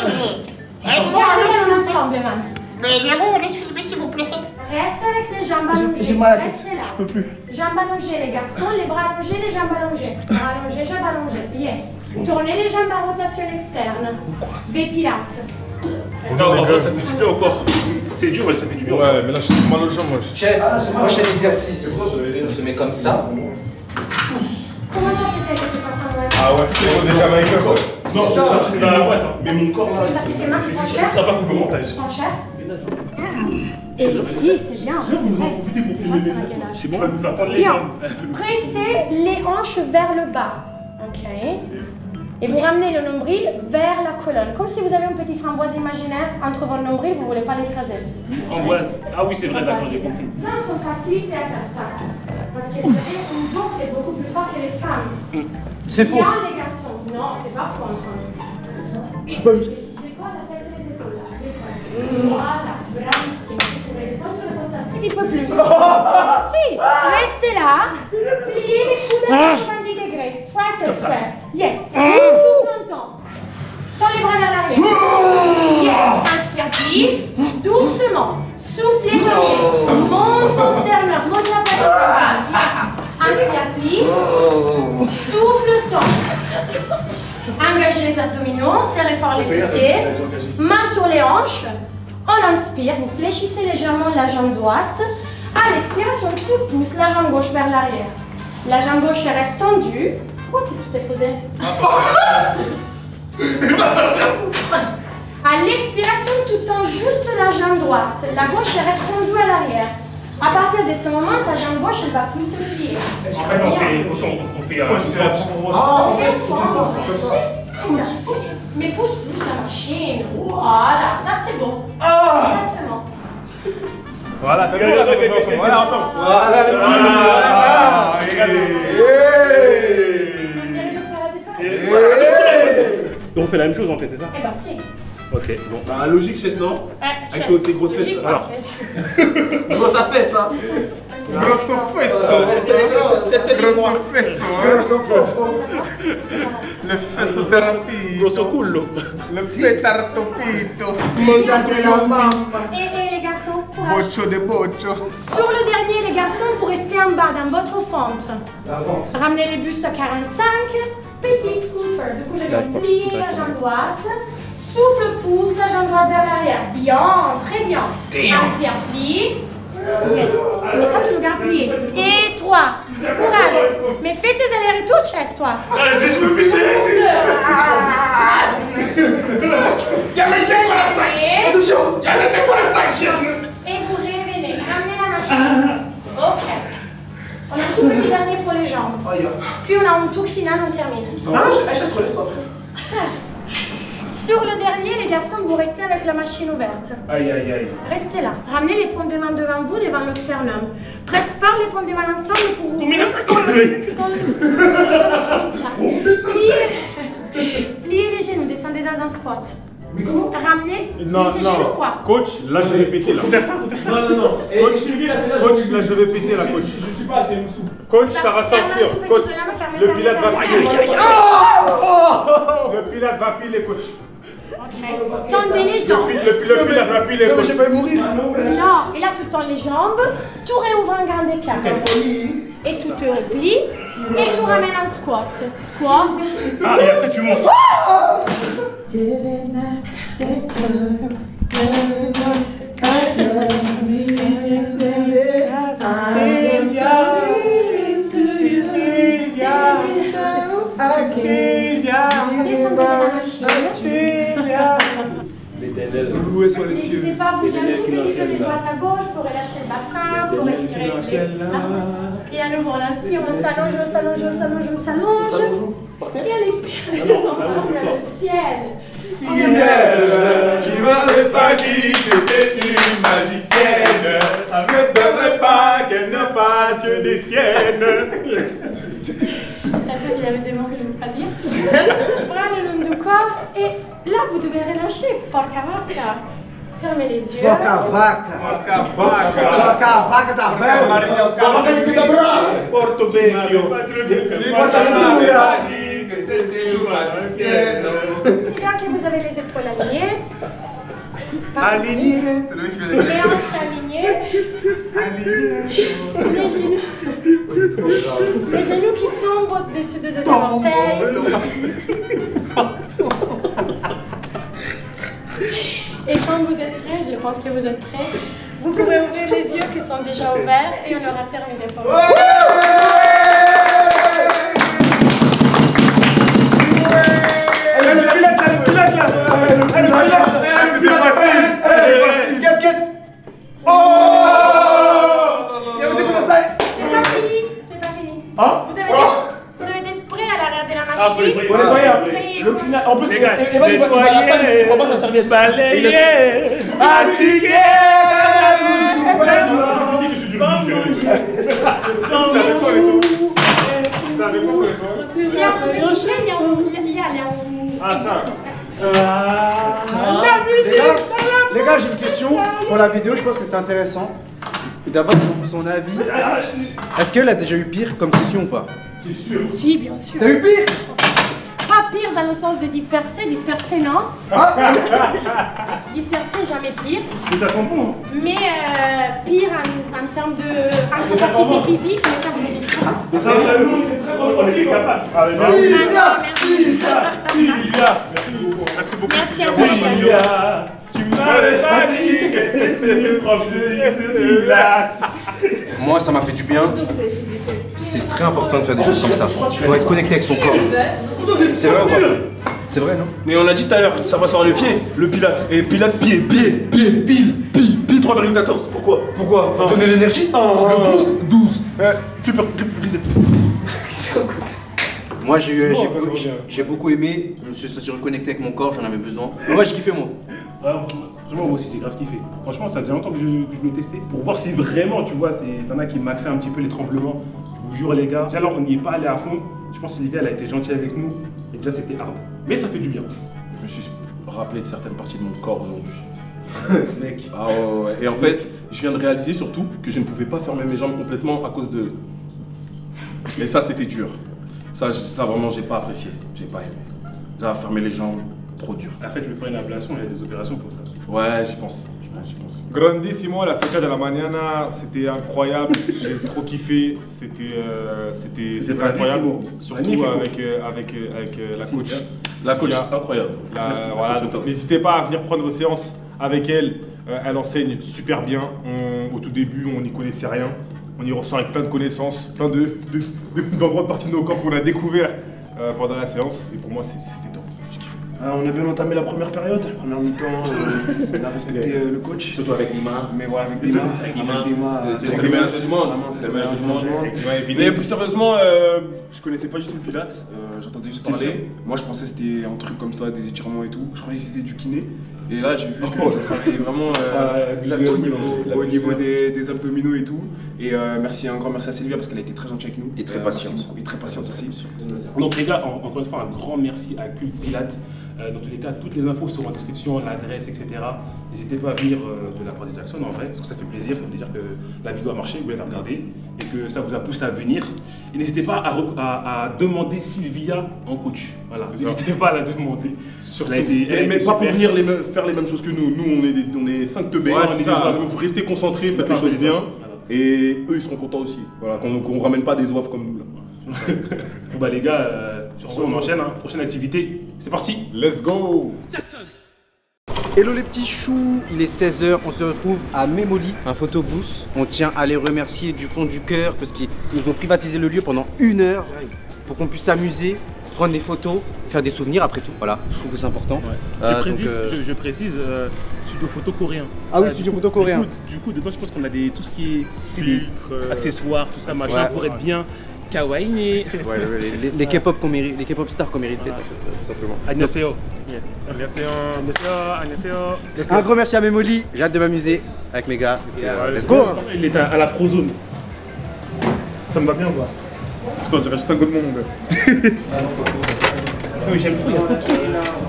Aide-moi à les filmer ensemble, Evan. Mais aidez-moi à les filmer, s'il vous plaît. Reste avec les jambes allongées. J'ai mal à la tête. Restez là. Je peux plus. Jambes allongées, les garçons. Les bras allongés, les jambes allongées. Bras allongés, jambes allongées. Yes. Tournez les jambes en rotation externe. V-Pilates. Non, en vrai, ça fait du bien encore. C'est dur, mais ça fait du bien. Ouais, mais là j'ai mal aux jambes, moi. Chess, prochain exercice. On se met comme ça. Pousse. Comment ça s'est fait que tu passes en mode? Ah ouais, c'est bon, déjà avec eux. Non, c'est dans la boîte. Mais mon corps là, Ça te fait mal, Mais ton ça chef? sera pas coupé au montage. Ton chef? Et ici, c'est bien, c'est vrai. C'est bon, on va vous faire tendre les Bien. jambes. Pressez les hanches vers le bas. Ok. Et vous ramenez le nombril vers la colonne. Comme si vous avez un petit framboise imaginaire entre vos nombrils, vous ne voulez pas l'écraser. Framboise. Ah oui, c'est vrai, d'accord, j'ai compris. Les hommes sont facilités à faire ça. Parce que vous savez, on voit qu'il est beaucoup plus fort que les femmes. C'est faux. Bien, les garçons. Non, c'est pas faux, Antoine. Je suis pas musclé. Décolle la tête et les épaules, là. Décolle. Voilà, bravissimo. Vous pouvez les autres, le poster un petit peu plus. Si, restez là. Pliez les coudes à 90 degrés. Tricep press. Yes. Souffle longtemps. Tends les bras vers l'arrière. Yes. Inspire, plie. Doucement. Soufflez, tendez. Monte ton sternum. Monte la tête. Yes. Inspire, plie. Souffle, tend. Engagez les abdominaux. Serrez fort les fessiers. Mains sur les hanches. On inspire. Vous fléchissez légèrement la jambe droite. À l'expiration, tout pousse la jambe gauche vers l'arrière. La jambe gauche reste tendue. Pourquoi tu t'es posé? À l'expiration, tout tend juste la jambe droite. La gauche reste tendue à l'arrière. À partir de ce moment, ta jambe gauche ne va plus se plier. En fait, on fait un squat. On fait une force. Mais pousse plus la machine. Voilà, ça c'est bon. Exactement. Voilà, t'as vu, voilà, ensemble. On fait la même chose en fait, c'est ça? Eh ben si. Ok, bon. Bah, logique, Chess, non? Avec tes grosses fesses. Alors. Grosse fesse, hein? Grosso fesso. Grosso fesso, Le fesso thérapie. Grosso cullo. Le fetartopito. Et les garçons, courage. Boccio de boccio. Sur le dernier, les garçons, pour rester en bas dans votre fente. Ramenez les bustes à 45. Petit scooter. Du coup, je vais plier la jambe droite. Souffle, pousse la jambe droite vers l'arrière. Bien, très bien. Inspire, plie. Yes. Mais ça, tu le gardes plié. Et 3. Courage. Mais fais tes allers-retours, Chess, toi. Je peux plus Y'a mis quoi la 5? Attention! Y'a mis quoi la 5? Et vous revenez. Ramenez la machine. Ok. On a un tout petit dernier pour les jambes. Puis on a un tour final, on termine. Chess, relève-toi, frère. Sur le dernier, les garçons, vous restez avec la machine ouverte. Aïe, aïe, aïe. Restez là. Ramenez les paumes de main devant vous, devant le sternum. Presse fort les paumes de main ensemble pour vous. Pliez les genoux, descendez dans un squat. Ramenez les genoux quoi. Coach, là je vais péter là. Faut faire ça, faut faire ça. Non. Coach, là je vais péter la coach. Je suis pas assez moussou. Coach, ça va sortir. Coach, le pilote va piler. Le pilote va piler, coach. Tendez les jambes. Le pilote va piler, coach. Je vais mourir. Non, et là tu tends les jambes, tout réouvre un grand écart. Et tout te replie, et tout ramène en squat. Squat. Ah, et après tu montes. Loué soit les cieux. N'hésitez pas à bouger un tout petit peu de droite à gauche pour relâcher le bassin, pour étirer les pieds. Et à nouveau, on inspire, on s'allonge, on s'allonge, on s'allonge, on s'allonge. Et à l'expiration, on s'allonge vers le ciel. Ciel, tu m'avais pas dit que t'étais une magicienne. Ne devrais pas qu'elle ne fasse que des siennes. Je savais qu'il y avait des mots que je ne veux pas dire. Bras le long du corps. Et là, vous devez relâcher. Porca vaca. Fermez les yeux. Porca vaca. Porca vaca. Porca vaca da velha. Porto Vecchio. Bien que vous avez les épaules alignées. Aligné. Les hanches alignées. Les genoux. Les genoux qui tombent au-dessus des orteils. Et quand vous êtes prêts, je pense que vous êtes prêts, vous pouvez ouvrir les yeux qui sont déjà ouverts et on aura terminé pour vous. C'est pas fini. Vous avez des sprays à l'arrière de la machine. En plus, les gars, il va pas sa serviette. Balayer, astiquer. Les gars, j'ai une question pour la vidéo, je pense que c'est intéressant d'avoir son avis. Est-ce qu'elle a déjà eu pire comme session ou pas? C'est sûr. Si, bien sûr. T'as eu pire? Pas pire dans le sens de disperser non. Disperser, jamais pire. Mais ça sent bon. Mais pire en termes d'incapacité physique, mais ça vous le dites pas. Mais ça, nous, on est très proche, on est capable. Merci beaucoup. Merci à vous. Tu m'avais pas dit que t'étais proche de Pilate. Moi, ça m'a fait du bien. C'est très important de faire des choses comme ça. Pour être connecté avec son corps. C'est vrai ou pas? C'est vrai, non? Mais on a dit tout à l'heure, ça passe par le pied, le pilate. Et pilate, pied, pile 3,14. Pourquoi? Pour donner l'énergie. Le pouce, 12. Fais briser. Moi, j'ai beaucoup aimé. Je me suis senti reconnecté avec mon corps, j'en avais besoin. Moi, j'ai kiffé, moi. Franchement, moi aussi j'ai grave kiffé. Franchement, ça faisait longtemps que je voulais tester pour voir si vraiment, tu vois, t'en as qui maxaient un petit peu les tremblements. Je vous jure, les gars. Alors, on n'y est pas allé à fond. Je pense que Sylvia, elle a été gentille avec nous. Et déjà, c'était hard. Mais ça fait du bien. Je me suis rappelé de certaines parties de mon corps aujourd'hui. Mec. Ah ouais. Et en fait, je viens de réaliser surtout que je ne pouvais pas fermer mes jambes complètement à cause de. Et ça, c'était dur. Ça vraiment, j'ai pas apprécié. J'ai pas aimé. Là, fermer les jambes, trop dur. Après, tu veux faire une ablation, il y a des opérations pour ça. Ouais, j'y pense. Grandissimo, la fecha de la mañana, c'était incroyable, j'ai trop kiffé, c'était incroyable, surtout avec la coach. La coach, incroyable. Voilà, n'hésitez pas à venir prendre vos séances avec elle, elle enseigne super bien. Au tout début, on n'y connaissait rien. On y ressort avec plein de connaissances, plein d'endroits de partie de nos corps qu'on a découvert pendant la séance. Et pour moi, c'était top. Je kiffe. On a bien entamé la première période, première mi-temps, on a respecté le coach. Surtout avec Dima. Mais voilà, avec Dima. C'est le meilleur jeu du monde. C'est le meilleur jeu du monde. Mais plus sérieusement, je connaissais pas du tout le Pilates, j'entendais juste parler. Moi je pensais que c'était un truc comme ça, des étirements et tout. Je croyais que c'était du kiné. Et là j'ai vu que ça travaillait vraiment au niveau des abdominaux et tout. Et un grand merci à Sylvia parce qu'elle a été très gentille avec nous. Et très patiente. Et très patiente aussi. Donc les gars, encore une fois, un grand merci à Cult Pilates. Dans tous les cas, toutes les infos seront en description, l'adresse, etc. N'hésitez pas à venir de la part des Jackson en vrai, parce que ça fait plaisir, ça veut dire que la vidéo a marché, vous l'avez regardée, et que ça vous a poussé à venir. Et n'hésitez pas à demander Sylvia en coach. Voilà, n'hésitez pas à la demander. Mais pas pour venir faire les mêmes choses que nous. Nous, on est 5 teubés. Vous restez concentrés, faites les choses bien. Et eux, ils seront contents aussi. Voilà, qu'on ramène pas des oeufs comme nous là. Bon bah les gars, sur ce on enchaîne, hein. Prochaine activité, c'est parti. Let's go. Jackson. Hello les petits choux, il est 16 h, on se retrouve à Memoli, un photobooth. On tient à les remercier du fond du cœur parce qu'ils nous ont privatisé le lieu pendant 1 heure pour qu'on puisse s'amuser, prendre des photos, faire des souvenirs après tout. Voilà, je trouve que c'est important. Ouais. Je précise, studio photo coréen. Ah oui, studio photo coréen. Du coup, dedans je pense qu'on a tout ce qui est filtres, accessoires, tout ça, machin, pour être bien kawaii. Ouais, les K-pop qu'on mérite, les K-pop stars qu'on mérite, tout simplement. Annyeonghaseyo. Un gros merci à Memoli, j'ai hâte de m'amuser avec mes gars. Let's go. Il est à la Frozone. Ça me va bien ou pas? Putain, on dirait juste un Godemont mon gars. Oui, j'aime trop, il y a trop de trucs.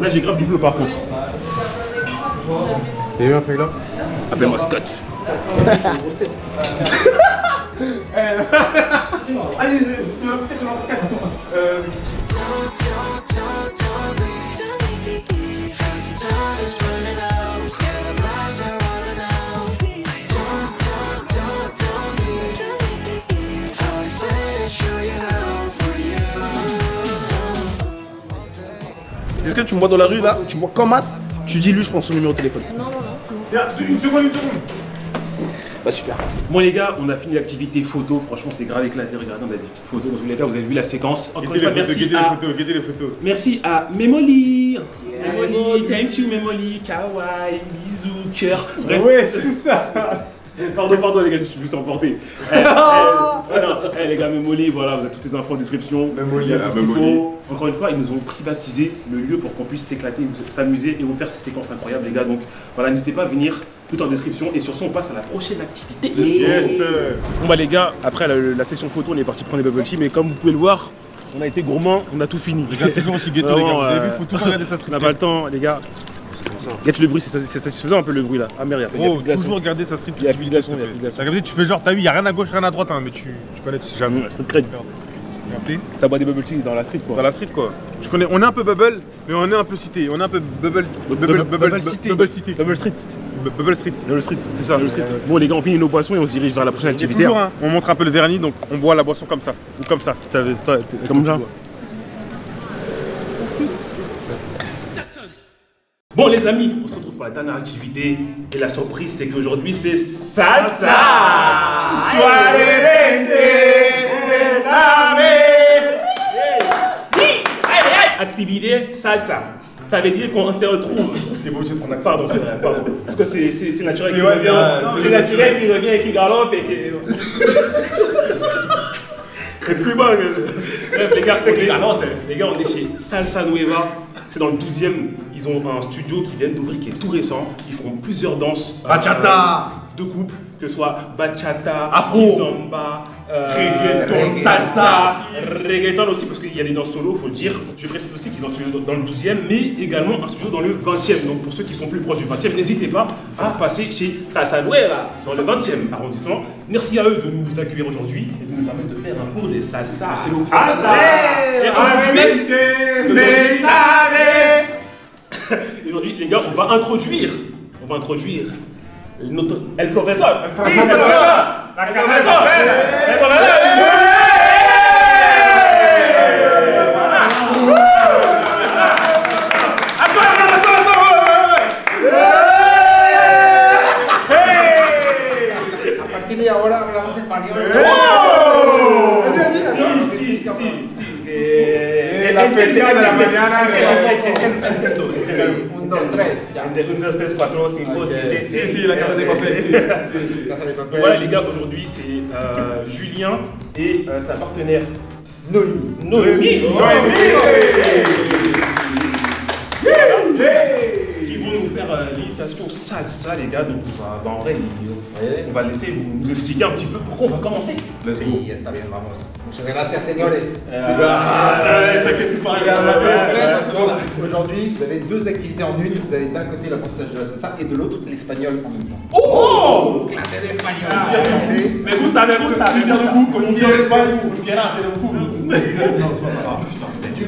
Là j'ai grave du flow par contre. Et un feuille là. Appelle-moi Scott. Allez, Est-ce que tu me vois dans la rue là, tu me vois comme as, tu dis lui je prends son numéro de téléphone. Non. Une seconde. Bah super. Bon les gars, on a fini l'activité photo, franchement c'est grave éclaté, regardez on a des petites photos, dans tous les cas vous avez vu la séquence. Encore une fois, Guettez les photos. Merci à Memoli. Memoli, thank you Memoli, kawaii, bisous, cœur. Bref. Ouais, c'est tout ça. Pardon les gars, je me suis emporté. Les gars, Memoli, voilà, vous avez toutes les infos en description. Memoli, tout ce qu'il faut. Encore une fois, ils nous ont privatisé le lieu pour qu'on puisse s'éclater, s'amuser et vous faire ces séquences incroyables, les gars. Donc voilà, n'hésitez pas à venir, tout en description. Et sur ce, on passe à la prochaine activité. Yes. Bon bah les gars, après la session photo, on est parti prendre des bubble tea, mais comme vous pouvez le voir, on a été gourmands, on a tout fini. Regarde toujours aussi ghetto les gars, vous avez vu, faut toujours regarder sa street. On n'a pas le temps, les gars. Regarde le bruit, c'est satisfaisant un peu le bruit là. Ah merde, il y a plus toujours regarder sa street. Il y a plus de glaçons, T'as capté, tu fais genre, t'as vu, il y a rien à gauche, rien à droite, hein, mais tu connais, tu sais jamais. Street cred. Ça boit des bubble tea dans la street quoi. Dans la street quoi. Tu connais, on est un peu bubble, mais on est un peu cité. On est un peu bubble city. Bubble street. Bubble street, c'est ça. Bon les gars, on finit nos boissons et on se dirige vers la prochaine activité. Toujours, hein, on montre un peu le vernis, donc on boit la boisson comme ça. Ou comme ça, si t'avais. Comme ça. Bon les amis, on se retrouve pour la dernière activité et la surprise c'est qu'aujourd'hui c'est salsa. Activité salsa. Ça veut dire qu'on se retrouve. T'es beau, c'est ton accent. Pardon. Parce que c'est naturel qui revient. C'est naturel qui revient et qui galope et qui. C'est plus bas. Bref, les gars, on est chez Salsa Nueva. C'est dans le 12e. Ils ont un studio qui vient d'ouvrir, qui est tout récent. Ils font plusieurs danses. Bachata de couple, que ce soit bachata, afro, kizomba, reggaeton, salsa, reggaeton aussi, parce qu'il y a des danses solo, il faut le dire. Je précise aussi qu'ils ont un studio dans le 12e, mais également un studio dans le 20e. Donc pour ceux qui sont plus proches du 20e, n'hésitez pas à passer chez Salsa Nueva, dans le 20e arrondissement. Merci à eux de nous accueillir aujourd'hui et de nous permettre de faire un cours de salsa. C'est beaucoup salsa. Et aujourd'hui, les gars, on va introduire notre El Professeur. Sí, la primera hora hablamos español. La fecha de la mañana. 1, 2, 3. 1, 2, 3, 4, 5, 6. Si, la carte des papels. Si. Voilà, les gars, aujourd'hui, c'est Julien et sa partenaire Noémie. Qui vont nous faire l'initiation salsa, les gars. Donc, en vrai, on va laisser nous expliquer un petit peu pourquoi on va commencer. Sí, está bien, vamos. Muchas gracias, señores. T'inquiète, tout pareil. Aujourd'hui, vous avez deux activités en une. Vous avez d'un côté l'apprentissage de la salsa et de l'autre l'espagnol en même temps. Oh! Clase de espagnol. Me gusta, me gusta. Comme on dit en Espagne, Non, c'est pas ça. Du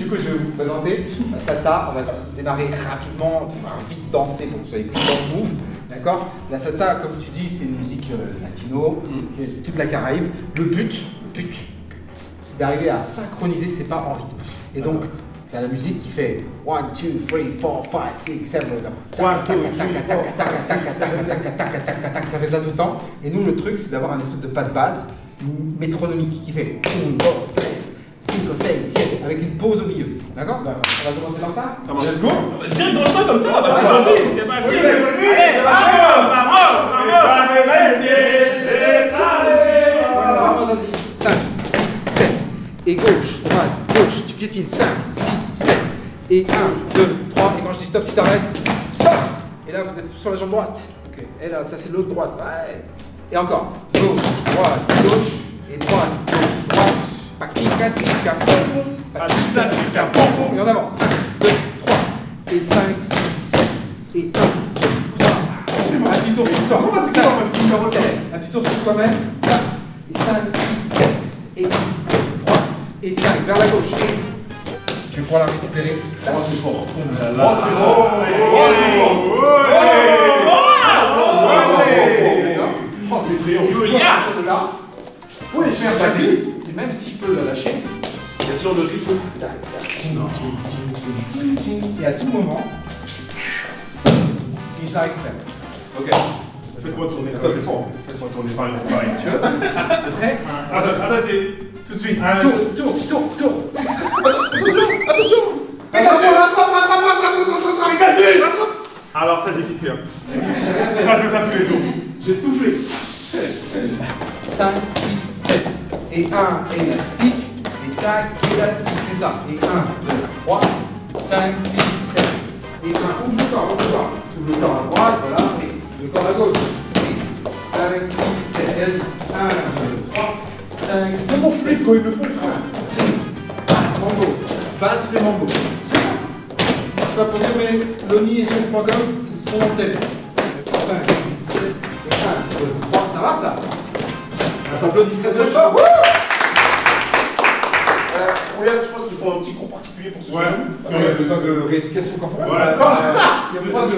coup, je vais vous présenter la salsa. On va démarrer rapidement, on va vite danser pour que vous soyez plus dans le move. D'accord? La salsa, comme tu dis, c'est une musique latino, qui est toute la Caraïbe. Le but, c'est d'arriver à synchroniser ses pas en rythme. Et donc, tu as la musique qui fait 1, 2, 3, 4, 5, 6, 7. Ça fait ça tout le temps. Et nous, le truc, c'est d'avoir un espèce de pas de base métronomique qui fait 1, 2, 3, 5, 6, 7, avec une pause au milieu. D'accord? On va commencer par ça? Let's go. Direct dans le pas comme ça, bah c'est gentil, c'est pas grave. Allez, vamos. 5, 6, 7. Et gauche, droite, gauche, tu piétines. 5, 6, 7. Et 1, 2, 3. Et quand je dis stop, tu t'arrêtes. Stop! Et là, vous êtes tous sur la jambe droite. Ok. Et là, ça c'est l'autre droite. Ouais. Et encore. Gauche, droite, gauche. Et droite, gauche, droite. Patica, tica, pom. Et on avance. 1, 2, 3. Et 5, 6, 7. Et 1, 2, 3. Un petit tour sur soi. 5, 6, 7. Un petit tour sur soi-même. Et 5, 6, 7. Et 1, 2, 3. Et 5. Vers la gauche. Et je vais pouvoir la récupérer. Oh, c'est fort. Oh, c'est effrayant. Oui, je fais un glisse. Et même si je peux la lâcher, il y a toujours le rythme. Et à tout moment, si je la récupère. Ok. Faites-moi tourner. Ça, c'est fort. Faites-moi tourner pareil. Tu veux? Prêt? Attendez. Tout de suite. Tour. Attention. Alors, ça, j'ai kiffé. Ça, je fais ça tous les jours. J'ai soufflé. 5, 6, 7. Et 1, élastique. Et tac, élastique, c'est ça. Et 1, 2, 3, 5, 6, 7. Et 1, ouvre le corps. Ouvre le corps à droite, voilà. Et le corps à gauche. Et 5, 6, 7. Vas-y. 1, 2, 3, 5, 6, 7. C'est mon flip quand il me faut le frein. Basse, mambo. Basse, c'est mambo. C'est ça. Je sais pas pour dire, mais Loni et Chess.com, ce sont en tête. 5, 6, 7. Et 1, 2, 3. Ça va, ça? On s'applaudit très fort. Je pense qu'il faut un petit cours particulier pour ce jeu. Si on a besoin de rééducation corporelle. Il y a besoin de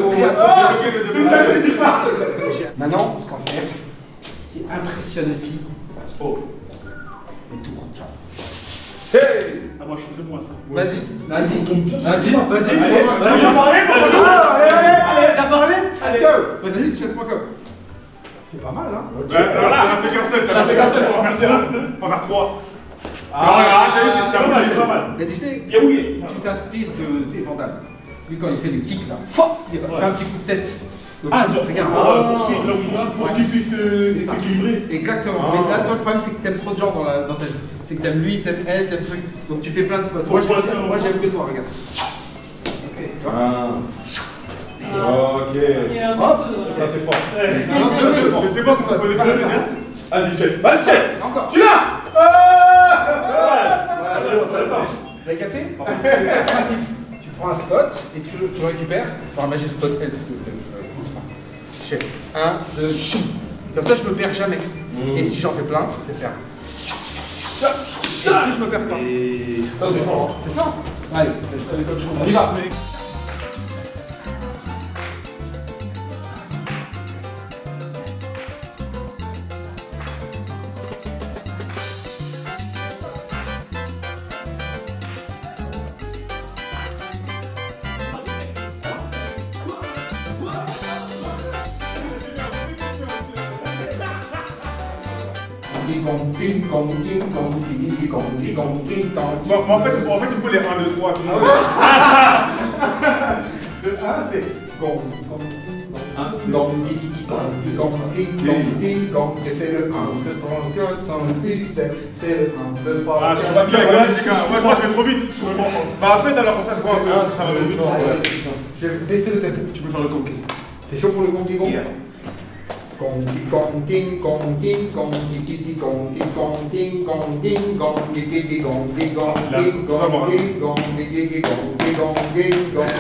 rééducation. Maintenant, ce qu'on va faire, ce qui impressionne les filles, le tour. Hey! Ah, moi je suis de moi ça. Vas-y. Allez, t'as parlé? Let's go! Vas-y, chess.com. C'est pas mal, hein? T'en as fait qu'un seul, on va faire 2, on va faire 3. C'est pas mal. Mais tu sais, tu t'inspires de Vandal. Lui, quand il fait des kicks là, il fait un petit coup de tête. Donc, regarde. Pour qu'il puisse s'équilibrer. Exactement. Mais là, toi, le problème, c'est que t'aimes trop de gens dans ta vie. C'est que t'aimes lui, t'aimes elle, t'aimes truc. Donc, tu fais plein de spots. Moi, j'aime que toi, regarde. Ok. Ça, c'est fort. Mais c'est bon, ça peut les faire. Vas-y, chef. Encore. Tu l'as. Vous avez capté? C'est ça le principe. Tu prends un spot et tu le récupères. Enfin, là j'ai le spot L. Je fais 1, 2, chou. Comme ça je me perds jamais. Et si j'en fais plein, je vais faire. Et puis je me perds pas. Ça c'est fort. C'est fort. Allez, on y va. en fait, il faut les 1, 2, 3, sinon... Le 1, c'est gong, gong, gong, et c'est le 1, 2, 3, 4, 5, 6, 7, c'est le 1, 2, 3, 4, 5, 6, 7. Ah, je crois bien, moi je crois que je vais trop vite. Bah en fait, alors comme ça, je vois un peu, ça va trop vite. Je vais baisser le tempo. Tu peux faire le gong. T'es chaud pour le gong, gong? Gong, gong, ding, gong, ding, gong, ding, ding, gong, ding, gong, ding, gong, ding, gong, ding, ding, gong, ding, gong, ding, gong, ding, gong, ding, ding, gong, ding, gong, ding, gong,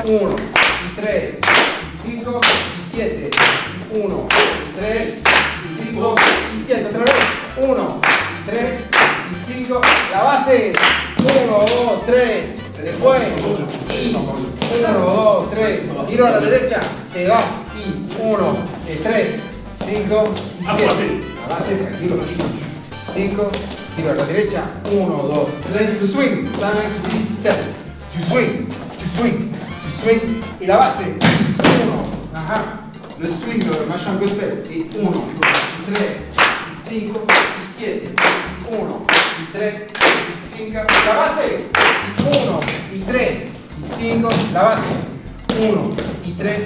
Uno, 3, 5, 7, 1, 3, 5, 7, otra vez, 1, 3, 5, la base, 1, 2, 3, se fue, y 1, 2, 3, giro a la derecha, se va, y 1, 3, 5, 7, la base, tranquilo, 5, giro a la derecha, 1, 2, 3, tu swing, 5, 6, 7, tu swing, tu swing, tu swing, y la base, 1, ajá, le swing, le machin gospel, y 1, 3, 5, 7, 1, 3, 5, la base, 1, 3, 5, la base, 1, 3,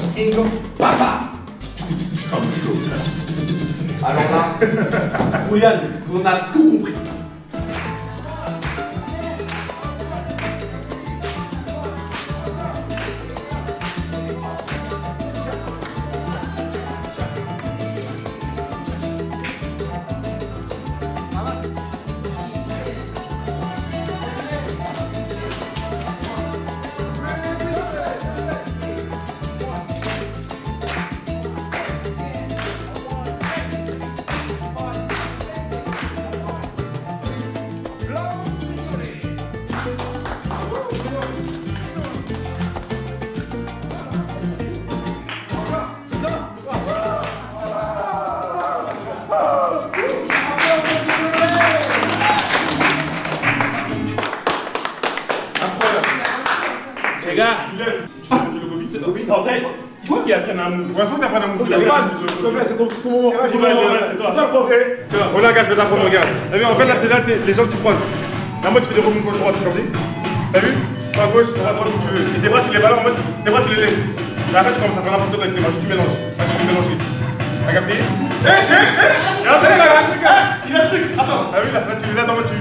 5, papá. Alors là, Julian, on a tout compris. Les gars, en vrai, il faut qu'il apprenne un move. Ouais, faut que t'apprennes un move. S'il te plaît, c'est ton moment. C'est toi. Regarde, je vais t'apprendre, regarde. T'as vu, en fait, là, t'es les gens que tu croises. Là, moi, tu fais des rebonds gauche-droite, comme ça. T'as vu? Pas gauche, pas droite, où tu veux. Et tes bras, tu les balances en mode, tes bras, tu les lèves. Et après, tu commences à faire n'importe quoi avec tes bras, tu mélanges. Tu peux mélanger. T'as capté? Il a le truc. Attends. Ah oui, là, tu là, dans moi, tu.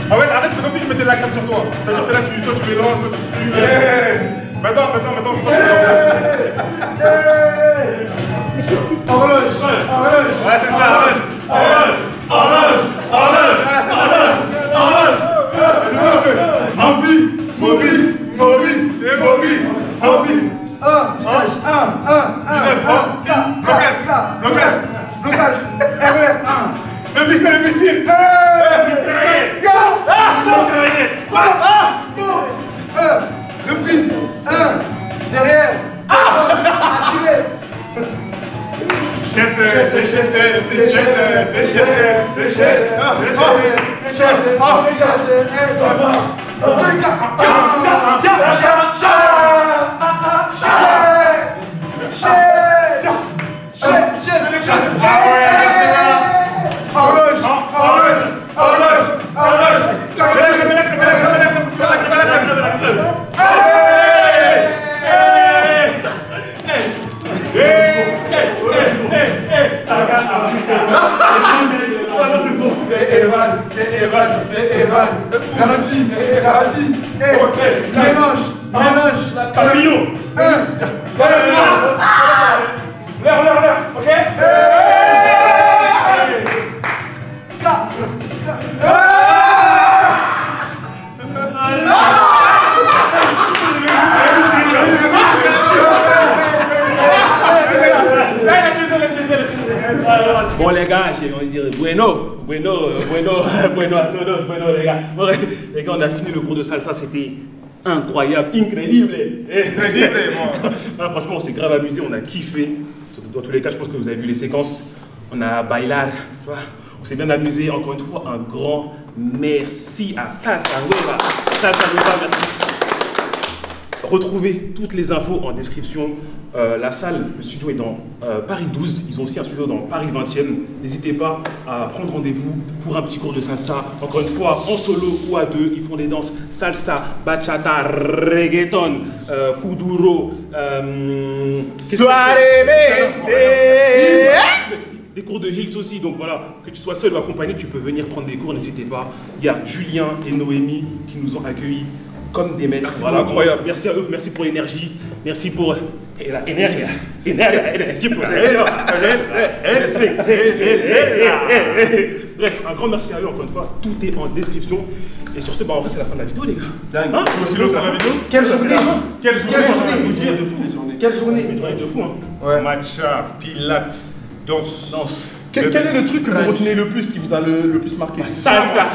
Ah ouais, arrête, c'est comme si je mettais la crème sur toi. C'est-à-dire que là, soit tu mélanges, soit tu. Maintenant, horloge. Ouais, c'est ça, horloge. Mobile. Visage, blocage, RER, le missile. Reprise, derrière, attiré. C'est Evan. Ralentis. Mélange. Papillon. L'air, ok? Bon les gars, j'ai envie de dire bueno a todos, les gars. Bon, les gars, on a fini le cours de salsa, c'était incroyable, incroyable. Franchement, on s'est grave amusé, on a kiffé. Dans tous les cas, je pense que vous avez vu les séquences. On a bailar, tu vois. On s'est bien amusé. Encore une fois, un grand merci à Salsa Nueva. Merci. Retrouvez toutes les infos en description. La salle, le studio est dans Paris 12. Ils ont aussi un studio dans Paris 20e. N'hésitez pas à prendre rendez-vous pour un petit cours de salsa. Encore une fois, en solo ou à deux, ils font des danses salsa, bachata, reggaeton, kuduro, des cours de Hills aussi. Donc voilà, que tu sois seul ou accompagné, tu peux venir prendre des cours. N'hésitez pas. Il y a Julien et Noémie qui nous ont accueillis comme des maîtres. Voilà, incroyable. Merci à eux, merci pour l'énergie, merci pour l'énergie pour bref, un grand merci à eux encore une fois. Tout est en description. Et sur ce, bah en vrai c'est la fin de la vidéo les gars. Hein? Quelle journée? Quelle journée de fou hein. Ouais. Matcha, pilates, danse. Quel est le truc que vous retenez le plus, qui vous a le plus marqué? Salsa.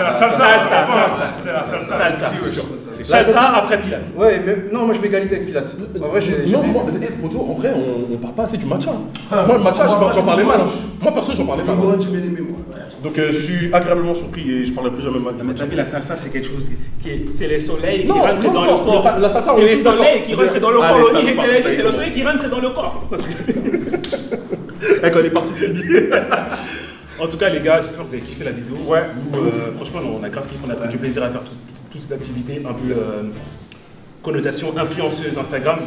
Salsa après Pilates. Ouais, mais non, moi je m'égalite avec Pilates. En vrai, en vrai, on parle pas assez du matcha. Moi, le matcha, j'en parlais mal. Moi, perso, j'en parlais mal. Donc, je suis agréablement surpris et je parlerai plus jamais mal du matcha. T'as vu, la salsa, c'est quelque chose qui est. C'est les soleils qui rentrent dans le corps. La salsa, c'est les soleils qui rentrent dans le corps. C'est le soleil qui rentre dans le corps. Quand on est parti, c'est fini. En tout cas, les gars, j'espère que vous avez kiffé la vidéo. Ouais. Franchement, on a grave kiffé, on a pris du plaisir à faire toutes ces activités un peu connotation influenceuse Instagram,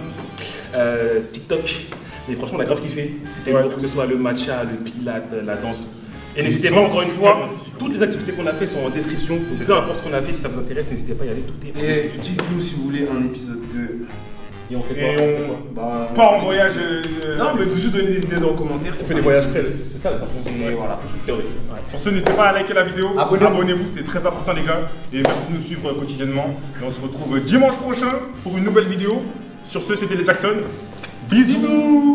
TikTok. Mais franchement, on a grave kiffé. C'était lourd, que ce soit le matcha, le pilates, la danse. Et n'hésitez pas, encore une fois, toutes les activités qu'on a fait sont en description. Peu importe ce qu'on a fait, si ça vous intéresse, n'hésitez pas à y aller. Tout est en description. Et dites-nous si vous voulez un épisode 2. Et on fait quoi? Pas en voyage. Non, mais juste donner des idées dans les commentaires. On fait des voyages presse. C'est ça, ça fonctionne. Voilà. Théorie. Sur ce, n'hésitez pas à liker la vidéo. Abonnez-vous, c'est très important, les gars. Et merci de nous suivre quotidiennement. Et on se retrouve dimanche prochain pour une nouvelle vidéo. Sur ce, c'était les Jackson. Bisous.